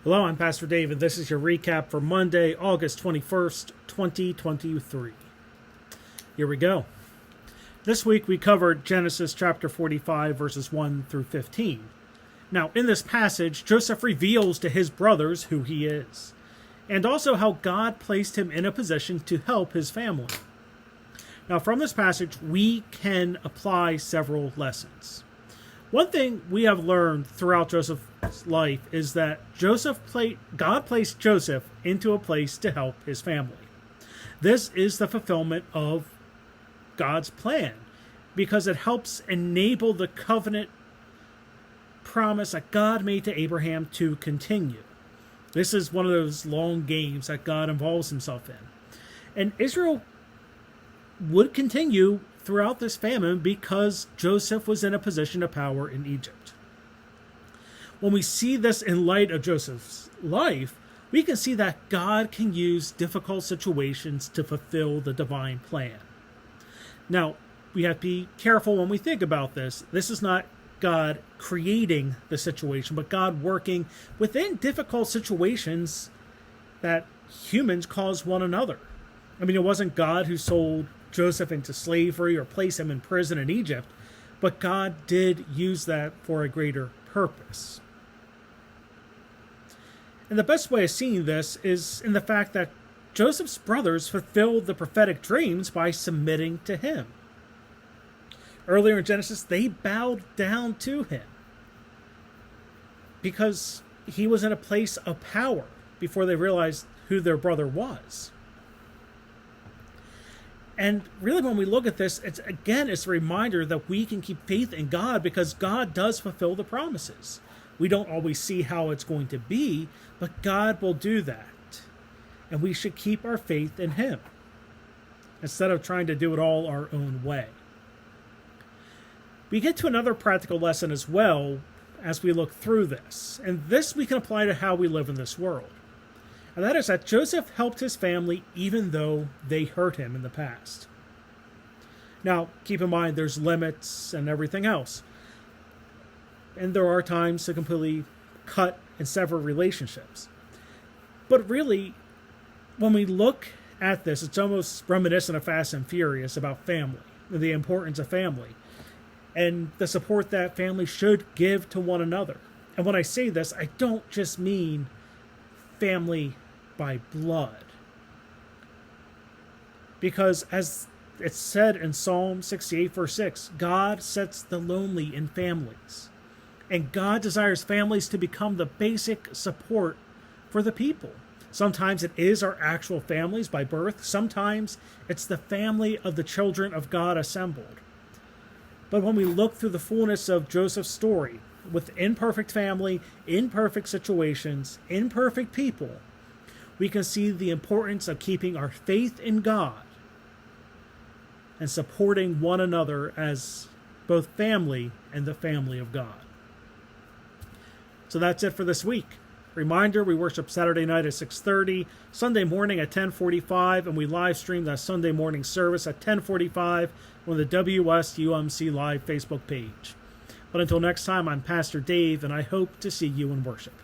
Hello, I'm Pastor Dave, and this is your recap for Monday, August 21st, 2023. Here we go. This week we covered Genesis chapter 45, verses 1 through 15. Now, in this passage, Joseph reveals to his brothers who he is, and also how God placed him in a position to help his family. Now, from this passage, we can apply several lessons. One thing we have learned throughout Joseph's life is that God placed Joseph into a place to help his family. This is the fulfillment of God's plan because it helps enable the covenant promise that God made to Abraham to continue. This is one of those long games that God involves himself in. And Israel would continue throughout this famine because Joseph was in a position of power in Egypt. When we see this in light of Joseph's life, we can see that God can use difficult situations to fulfill the divine plan. Now, we have to be careful when we think about this. This is not God creating the situation, but God working within difficult situations that humans cause one another. I mean, it wasn't God who sold Joseph into slavery or place him in prison in Egypt, but God did use that for a greater purpose. And the best way of seeing this is in the fact that Joseph's brothers fulfilled the prophetic dreams by submitting to him. Earlier in Genesis, they bowed down to him because he was in a place of power before they realized who their brother was. And really, when we look at this, it's a reminder that we can keep faith in God because God does fulfill the promises. We don't always see how it's going to be, but God will do that. And we should keep our faith in him instead of trying to do it all our own way. We get to another practical lesson as well as we look through this. And this we can apply to how we live in this world. And that is that Joseph helped his family even though they hurt him in the past. Now, keep in mind there's limits and everything else. And there are times to completely cut and sever relationships. But really, when we look at this, it's almost reminiscent of Fast and Furious about family, and the importance of family, and the support that family should give to one another. And when I say this, I don't just mean family by blood. Because as it's said in Psalm 68 verse 6, God sets the lonely in families. And God desires families to become the basic support for the people. Sometimes it is our actual families by birth. Sometimes it's the family of the children of God assembled. But when we look through the fullness of Joseph's story, with imperfect family, imperfect situations, imperfect people, we can see the importance of keeping our faith in God and supporting one another as both family and the family of God. So that's it for this week. Reminder, we worship Saturday night at 6:30, Sunday morning at 10:45, and we live stream that Sunday morning service at 10:45 on the WSUMC Live Facebook page. But until next time, I'm Pastor Dave, and I hope to see you in worship.